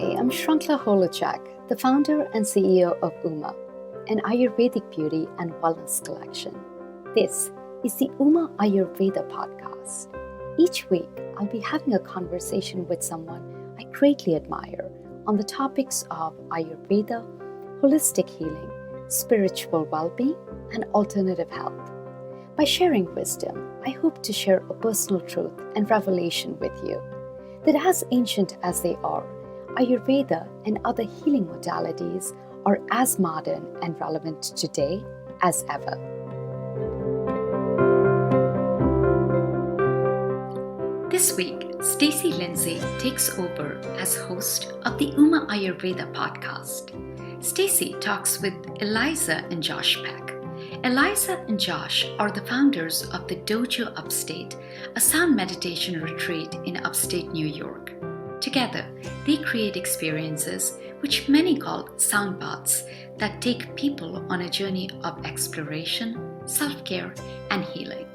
I'm Shrankhla Holecek, the founder and CEO of UMA, an Ayurvedic beauty and wellness collection. This is the UMA Ayurveda Podcast. Each week, I'll be having a conversation with someone I greatly admire on the topics of Ayurveda, holistic healing, spiritual well-being, and alternative health. By sharing wisdom, I hope to share a personal truth and revelation with you that as ancient as they are, Ayurveda and other healing modalities are as modern and relevant today as ever. This week, Stacey Lindsay takes over as host of the UMA Ayurveda Podcast. Stacey talks with Eliza and Josh Peck. Eliza and Josh are the founders of the Dojo Upstate, a sound meditation retreat in upstate New York. Together, they create experiences which many call sound baths that take people on a journey of exploration, self-care, and healing.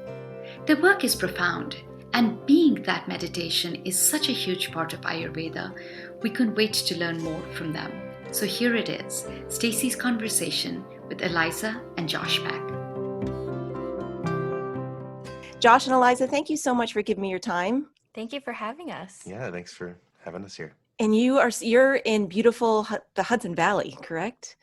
Their work is profound, and being that meditation is such a huge part of Ayurveda, we couldn't wait to learn more from them. So here it is, Stacey's conversation with Eliza and Josh Peck. Josh and Eliza, thank you so much for giving me your time. Thank you for having us. Yeah, thanks for having us here. And you're in beautiful the Hudson Valley, correct?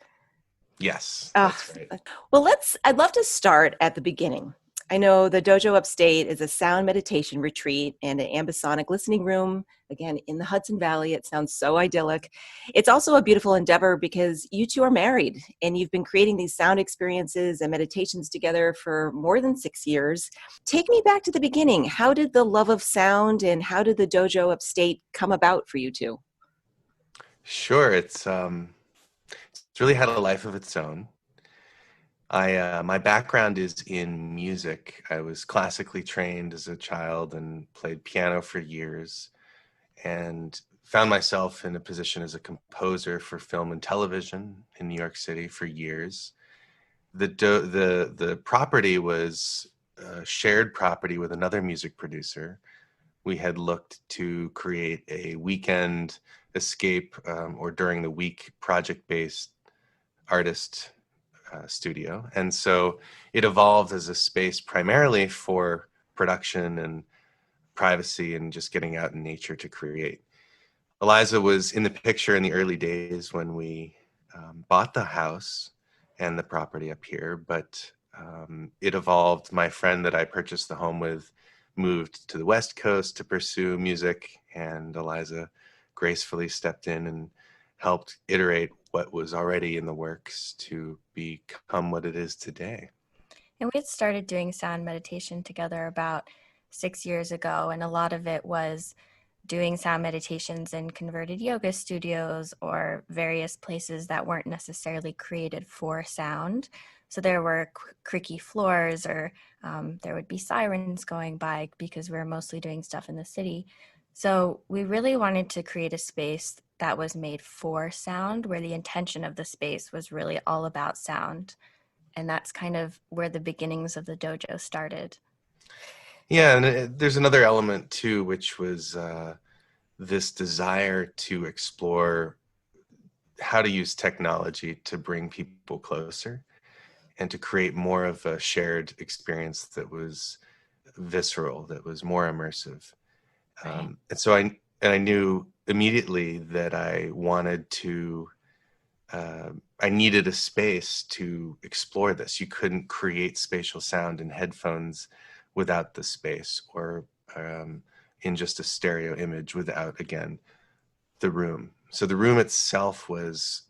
Yes, that's right. Well, I'd love to start at the beginning. I know the Dojo Upstate is a sound meditation retreat and an ambisonic listening room, again, in the Hudson Valley. It sounds so idyllic. It's also a beautiful endeavor because you two are married and you've been creating these sound experiences and meditations together for more than 6 years. Take me back to the beginning. How did the love of sound and how did the Dojo Upstate come about for you two? Sure, it's really had a life of its own. My background is in music. I was classically trained as a child and played piano for years and found myself in a position as a composer for film and television in New York City for years. The property was a shared property with another music producer. We had looked to create a weekend escape or during the week project-based artist studio. And so it evolved as a space primarily for production and privacy and just getting out in nature to create. Eliza was in the picture in the early days when we bought the house and the property up here, but it evolved. My friend that I purchased the home with moved to the West Coast to pursue music, and Eliza gracefully stepped in and helped iterate what was already in the works to become what it is today. And we had started doing sound meditation together about 6 years ago, and a lot of it was doing sound meditations in converted yoga studios or various places that weren't necessarily created for sound. So there were creaky floors or there would be sirens going by because we were mostly doing stuff in the city. So we really wanted to create a space that was made for sound, where the intention of the space was really all about sound. And that's kind of where the beginnings of the dojo started. Yeah, and there's another element too, which was this desire to explore how to use technology to bring people closer and to create more of a shared experience that was visceral, that was more immersive. Right. And so I knew immediately that I wanted to, I needed a space to explore this. You couldn't create spatial sound in headphones without the space, or in just a stereo image without, again, the room. So the room itself was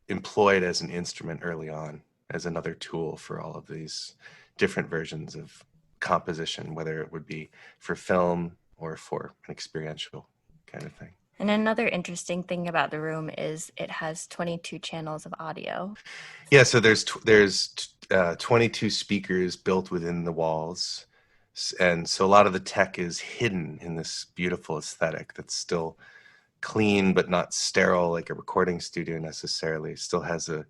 employed as an instrument early on, as another tool for all of these different versions of composition, whether it would be for film or for an experiential kind of thing. And another interesting thing about the room is it has 22 channels of audio. Yeah, so there's 22 speakers built within the walls. And so a lot of the tech is hidden in this beautiful aesthetic that's still clean but not sterile like a recording studio necessarily. Still has a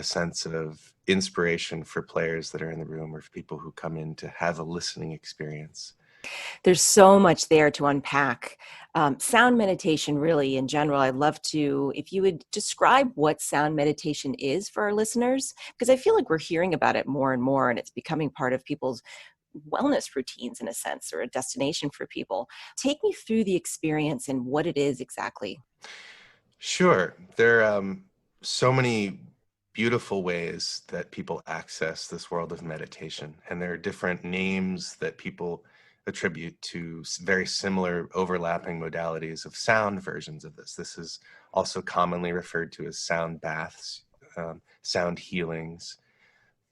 sense of inspiration for players that are in the room or for people who come in to have a listening experience. There's so much there to unpack. Sound meditation, really, in general, I'd love to, if you would describe what sound meditation is for our listeners, because I feel like we're hearing about it more and more, and it's becoming part of people's wellness routines in a sense, or a destination for people. Take me through the experience and what it is exactly. Sure. There are so many beautiful ways that people access this world of meditation, and there are different names that people attribute to very similar overlapping modalities of sound versions of this. This is also commonly referred to as sound baths, sound healings.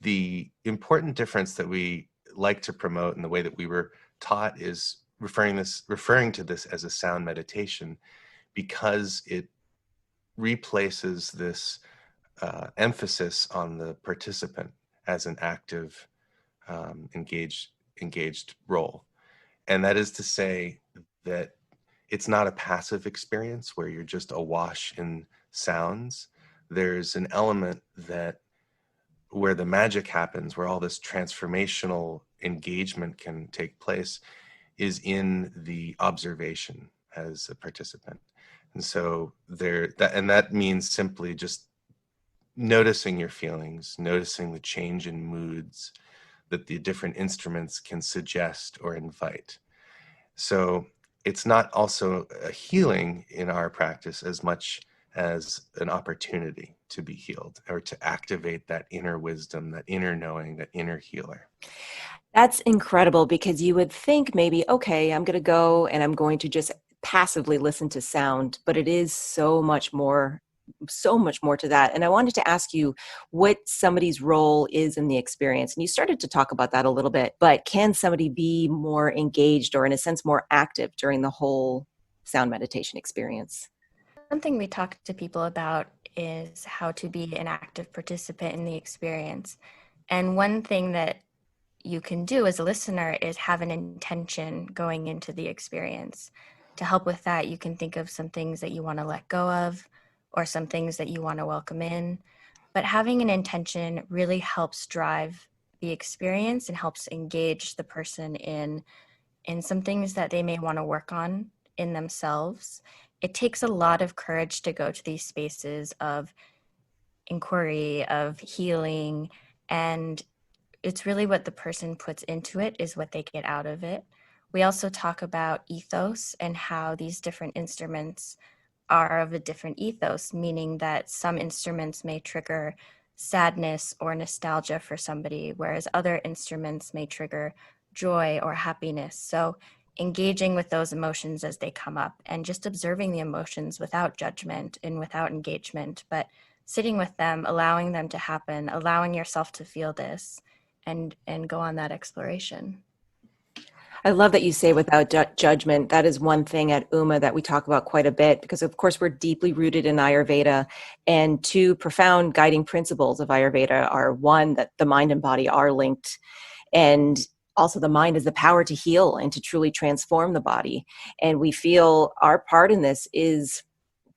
The important difference that we like to promote in the way that we were taught is referring to this as a sound meditation, because it replaces this emphasis on the participant as an active, engaged role. And that is to say that it's not a passive experience where you're just awash in sounds. There's an element that where the magic happens, where all this transformational engagement can take place, is in the observation as a participant. And so that means simply just noticing your feelings, noticing the change in moods that the different instruments can suggest or invite. So it's not also a healing in our practice as much as an opportunity to be healed, or to activate that inner wisdom, that inner knowing, that inner healer. That's incredible, because you would think maybe, okay, I'm going to go and I'm going to just passively listen to sound, but it is so much more to that. And I wanted to ask you what somebody's role is in the experience. And you started to talk about that a little bit, but can somebody be more engaged, or in a sense more active, during the whole sound meditation experience? Something we talk to people about is how to be an active participant in the experience. And one thing that you can do as a listener is have an intention going into the experience. To help with that, you can think of some things that you want to let go of, or some things that you want to welcome in. But having an intention really helps drive the experience and helps engage the person in some things that they may want to work on in themselves. It takes a lot of courage to go to these spaces of inquiry, of healing, and it's really what the person puts into it is what they get out of it. We also talk about ethos and how these different instruments are of a different ethos, meaning that some instruments may trigger sadness or nostalgia for somebody, whereas other instruments may trigger joy or happiness. So engaging with those emotions as they come up and just observing the emotions without judgment and without engagement, but sitting with them, allowing them to happen, allowing yourself to feel this, and go on that exploration. I love that you say without judgment. That is one thing at UMA that we talk about quite a bit, because of course we're deeply rooted in Ayurveda, and two profound guiding principles of Ayurveda are, one, that the mind and body are linked, and also the mind has the power to heal and to truly transform the body. And we feel our part in this is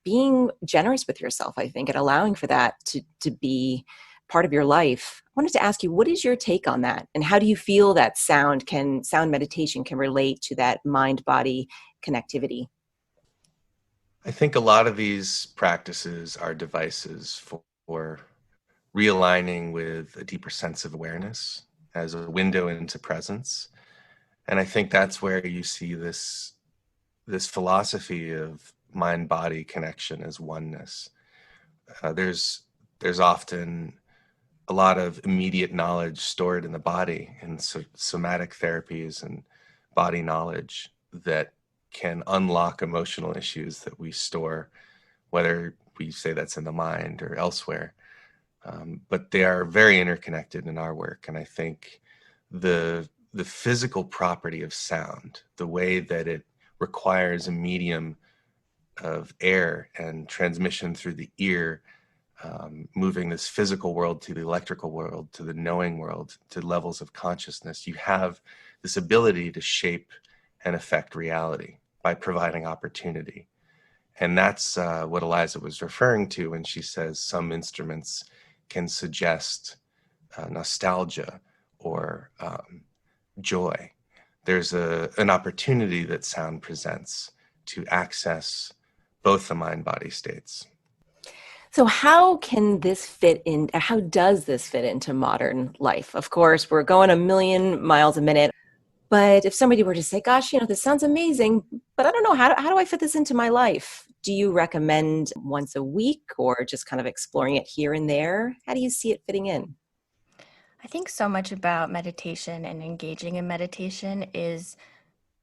being generous with yourself, I think, and allowing for that to be part of your life. I wanted to ask you, what is your take on that? And how do you feel that sound meditation can relate to that mind-body connectivity? I think a lot of these practices are devices for realigning with a deeper sense of awareness as a window into presence. And I think that's where you see this philosophy of mind-body connection as oneness. There's often a lot of immediate knowledge stored in the body, and somatic therapies and body knowledge that can unlock emotional issues that we store, whether we say that's in the mind or elsewhere. But they are very interconnected in our work. And I think the physical property of sound, the way that it requires a medium of air and transmission through the ear, moving this physical world to the electrical world, to the knowing world, to levels of consciousness, you have this ability to shape and affect reality by providing opportunity. And that's what Eliza was referring to when she says some instruments can suggest nostalgia or joy. there's an opportunity that sound presents to access both the mind-body states. So how can this fit in? How does this fit into modern life? Of course, we're going a million miles a minute. But if somebody were to say, gosh, this sounds amazing, but I don't know, how do I fit this into my life? Do you recommend once a week or just kind of exploring it here and there? How do you see it fitting in? I think so much about meditation and engaging in meditation is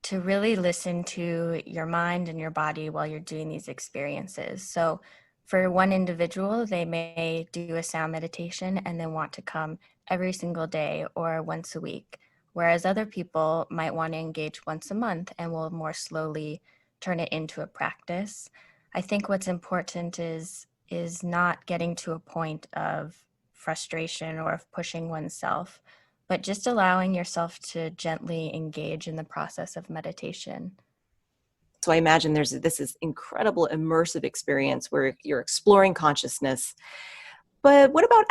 to really listen to your mind and your body while you're doing these experiences. So for one individual, they may do a sound meditation and then want to come every single day or once a week, whereas other people might want to engage once a month and will more slowly turn it into a practice. I think what's important is not getting to a point of frustration or of pushing oneself, but just allowing yourself to gently engage in the process of meditation. So I imagine this is incredible immersive experience where you're exploring consciousness. But what about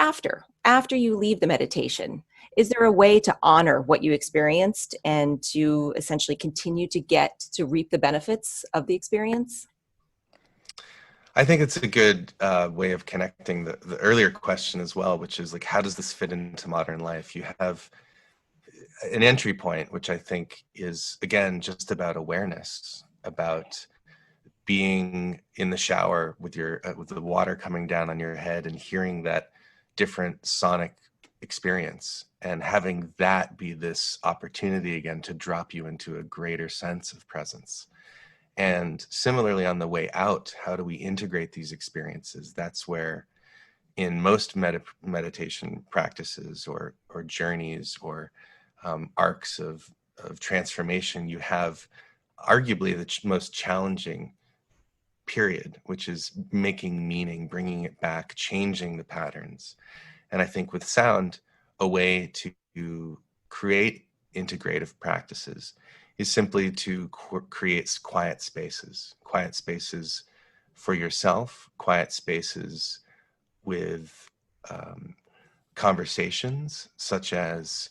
after you leave the meditation? Is there a way to honor what you experienced and to essentially continue to reap the benefits of the experience? I think it's a good way of connecting the earlier question as well, which is like, how does this fit into modern life? You have an entry point, which I think is, again, just about awareness, about being in the shower with with the water coming down on your head and hearing that different sonic experience and having that be this opportunity again to drop you into a greater sense of presence. And similarly, on the way out, how do we integrate these experiences? That's where in most meditation practices or journeys or arcs of transformation, you have arguably the most challenging period, which is making meaning, bringing it back, changing the patterns. And I think with sound, a way to create integrative practices is simply to create quiet spaces for yourself, quiet spaces with conversations, such as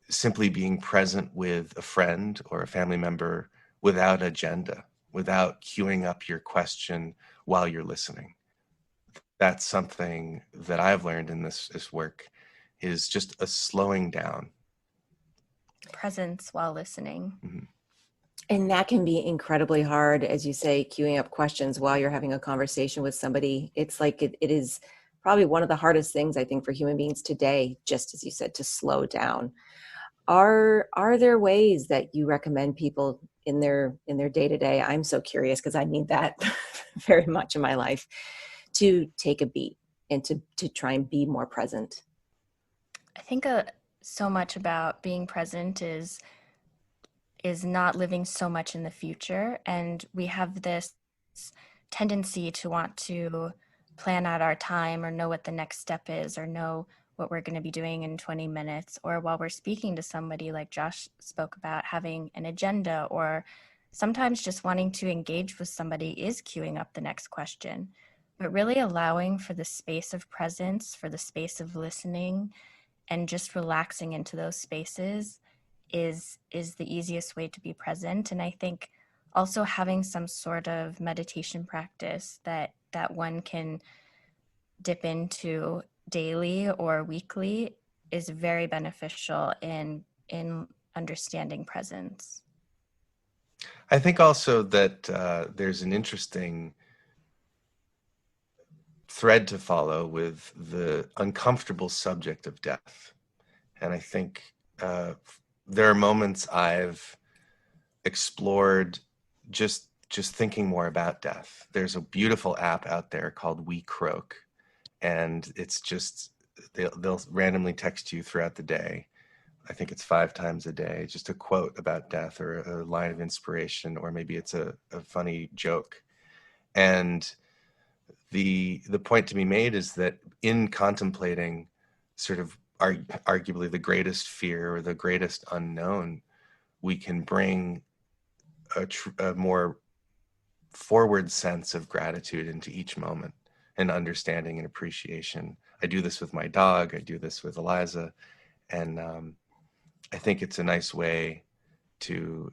simply being present with a friend or a family member without agenda, without queuing up your question while you're listening. That's something that I've learned in this work, is just a slowing down. Presence while listening. Mm-hmm. And that can be incredibly hard, as you say, queuing up questions while you're having a conversation with somebody. It's like it is probably one of the hardest things, I think, for human beings today, just as you said, to slow down. Are there ways that you recommend people in their day-to-day? I'm so curious because I need that very much in my life, to take a beat and to try and be more present. I think so much about being present is not living so much in the future. And we have this tendency to want to plan out our time or know what the next step is or know what we're going to be doing in 20 minutes, or while we're speaking to somebody, like Josh spoke about, having an agenda, or sometimes just wanting to engage with somebody is queuing up the next question. But really allowing for the space of presence, for the space of listening, and just relaxing into those spaces is the easiest way to be present. And I think also having some sort of meditation practice that one can dip into daily or weekly is very beneficial in understanding presence. I think also that there's an interesting thread to follow with the uncomfortable subject of death. And I think there are moments I've explored just thinking more about death. There's a beautiful app out there called We Croak, and it's just they'll randomly text you throughout the day. I think it's 5 times a day, just a quote about death or a line of inspiration, or maybe it's a funny joke. And the point to be made is that in contemplating sort of arguably the greatest fear or the greatest unknown, we can bring a more forward sense of gratitude into each moment and understanding and appreciation. I do this with my dog. I do this with Eliza. And I think it's a nice way to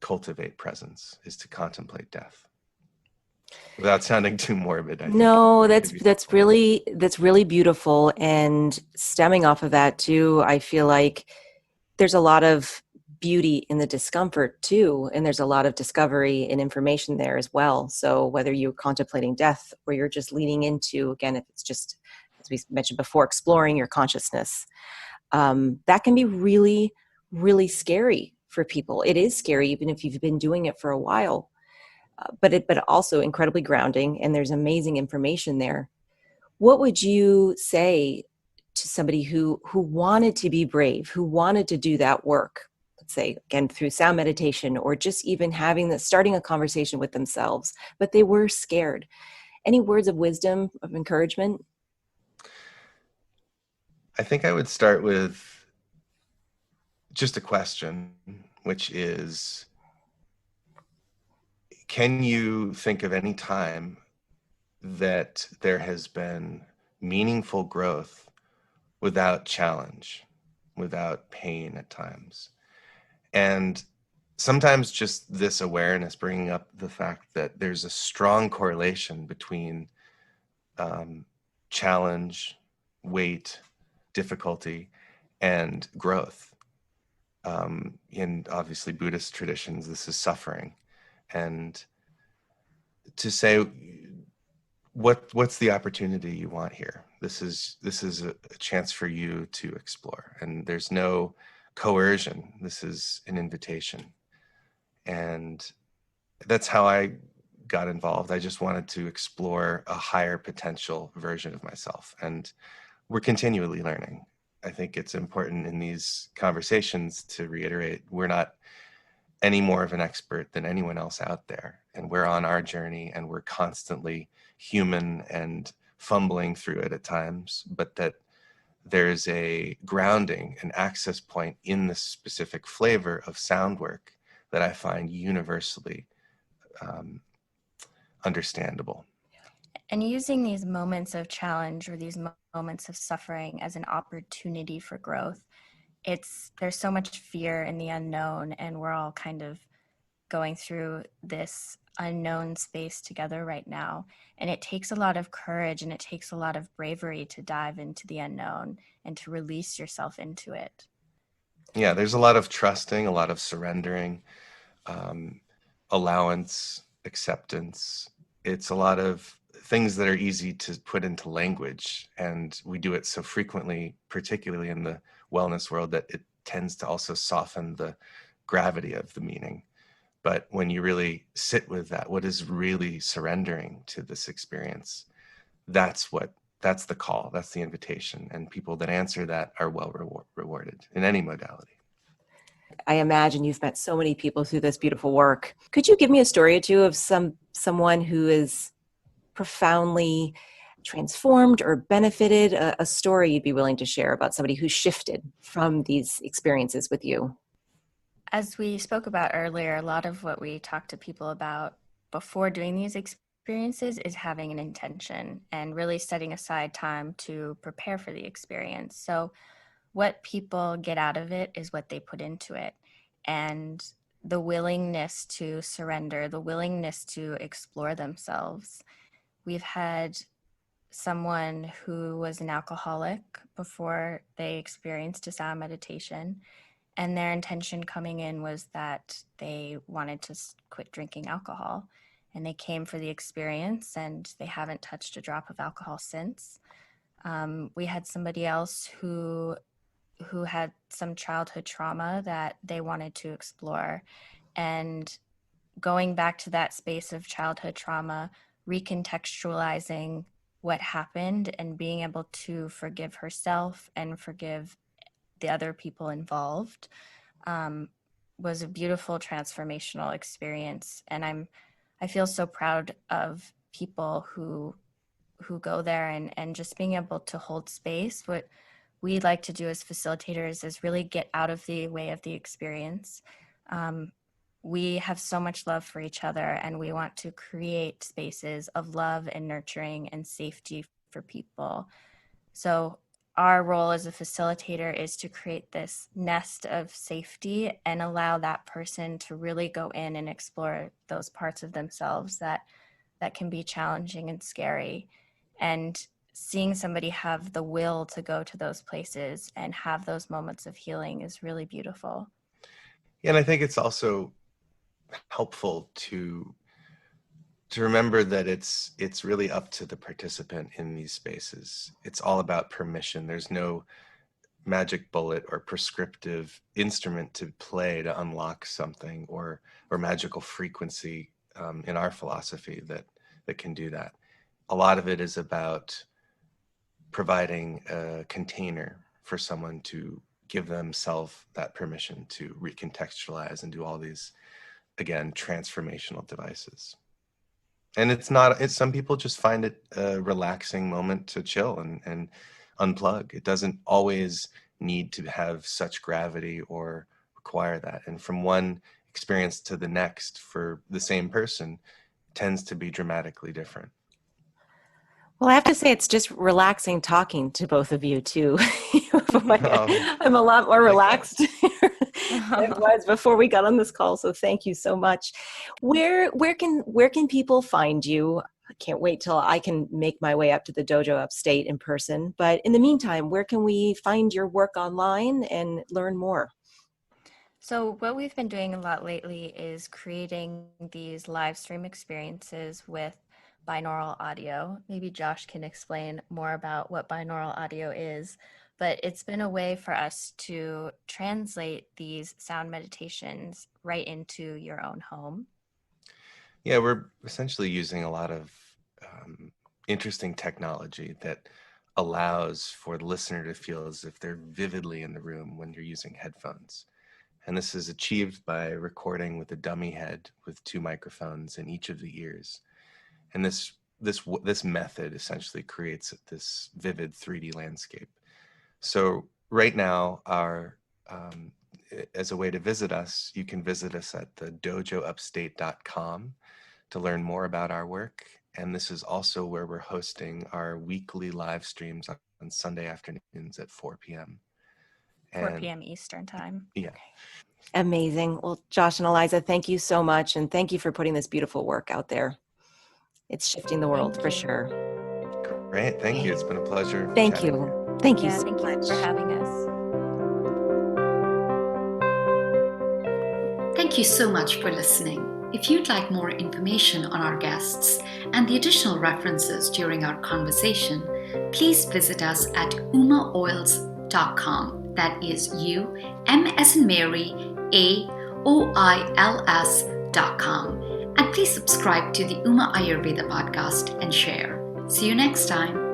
cultivate presence, is to contemplate death. Without sounding too morbid, I think. No, that's really beautiful. And stemming off of that too, I feel like there's a lot of beauty in the discomfort too, and there's a lot of discovery and information there as well. So whether you're contemplating death or you're just leaning into, again, if it's just, as we mentioned before, exploring your consciousness, that can be really, really scary for people. It is scary even if you've been doing it for a while. But also incredibly grounding, and there's amazing information there. What would you say to somebody who wanted to be brave, who wanted to do that work, let's say again through sound meditation, or just even starting a conversation with themselves, but they were scared? Any words of wisdom, of encouragement? I think I would start with just a question, which is, can you think of any time that there has been meaningful growth without challenge, without pain at times? And sometimes just this awareness, bringing up the fact that there's a strong correlation between challenge, weight, difficulty, and growth. In obviously Buddhist traditions, this is suffering. And to say, what's the opportunity you want here? This is a chance for you to explore, and there's no coercion. This is an invitation. And that's how I got involved. I just wanted to explore a higher potential version of myself, and we're continually learning. I think it's important in these conversations to reiterate, we're not any more of an expert than anyone else out there. And we're on our journey, and we're constantly human and fumbling through it at times, but that there's a grounding, an access point in the specific flavor of sound work that I find universally understandable. And using these moments of challenge or these moments of suffering as an opportunity for growth, there's so much fear in the unknown, and we're all kind of going through this unknown space together right now. And it takes a lot of courage, and it takes a lot of bravery to dive into the unknown and to release yourself into it. Yeah, there's a lot of trusting, a lot of surrendering, allowance, acceptance. It's a lot of things that are easy to put into language, and we do it so frequently, particularly in the wellness world, that it tends to also soften the gravity of the meaning. But when you really sit with that, what is really surrendering to this experience, that's the call, that's the invitation. And people that answer that are well rewarded in any modality. I imagine you've met so many people through this beautiful work. Could you give me a story or two of someone who is profoundly transformed or benefited, a story you'd be willing to share about somebody who shifted from these experiences with you? As we spoke about earlier, a lot of what we talk to people about before doing these experiences is having an intention and really setting aside time to prepare for the experience. So what people get out of it is what they put into it. And the willingness to surrender, the willingness to explore themselves. We've had someone who was an alcoholic before they experienced a sound meditation, and their intention coming in was that they wanted to quit drinking alcohol, and they came for the experience, and they haven't touched a drop of alcohol since. We had somebody else who had some childhood trauma that they wanted to explore, and going back to that space of childhood trauma, recontextualizing what happened and being able to forgive herself and forgive the other people involved was a beautiful transformational experience. And I feel so proud of people who go there and just being able to hold space. What we like to do as facilitators is really get out of the way of the experience. We have so much love for each other, and we want to create spaces of love and nurturing and safety for people. So our role as a facilitator is to create this nest of safety and allow that person to really go in and explore those parts of themselves that can be challenging and scary. And seeing somebody have the will to go to those places and have those moments of healing is really beautiful. Yeah, and I think it's also helpful to remember that it's really up to the participant in these spaces. It's all about permission. There's no magic bullet or prescriptive instrument to play to unlock something, or magical frequency in our philosophy that can do that. A lot of it is about providing a container for someone to give themselves that permission to recontextualize and do all these, again, transformational devices. And it's some people just find it a relaxing moment to chill and unplug. It doesn't always need to have such gravity or require that. And from one experience to the next for the same person tends to be dramatically different. Well, I have to say it's just relaxing talking to both of you too. I'm a lot more relaxed than it was before we got on this call. So thank you so much. Where can people find you? I can't wait till I can make my way up to the Dojo Upstate in person. But in the meantime, where can we find your work online and learn more? So what we've been doing a lot lately is creating these live stream experiences with binaural audio. Maybe Josh can explain more about what binaural audio is, but it's been a way for us to translate these sound meditations right into your own home. Yeah, we're essentially using a lot of interesting technology that allows for the listener to feel as if they're vividly in the room when you're using headphones. And this is achieved by recording with a dummy head with 2 microphones in each of the ears. And this method essentially creates this vivid 3D landscape. So right now, as a way to visit us, you can visit us at the dojoupstate.com to learn more about our work. And this is also where we're hosting our weekly live streams on Sunday afternoons at 4 p.m. 4 p.m. Eastern time. Yeah. Okay. Amazing. Well, Josh and Eliza, thank you so much. And thank you for putting this beautiful work out there. It's shifting the world for sure. Great. Thank you. It's been a pleasure. Thank you. Thank you so Thank much. you for having us. Thank you so much for listening. If you'd like more information on our guests and the additional references during our conversation, please visit us at umaoils.com. That is U-M as in Mary, AOILS.com. And please subscribe to the UMA Ayurveda podcast and share. See you next time.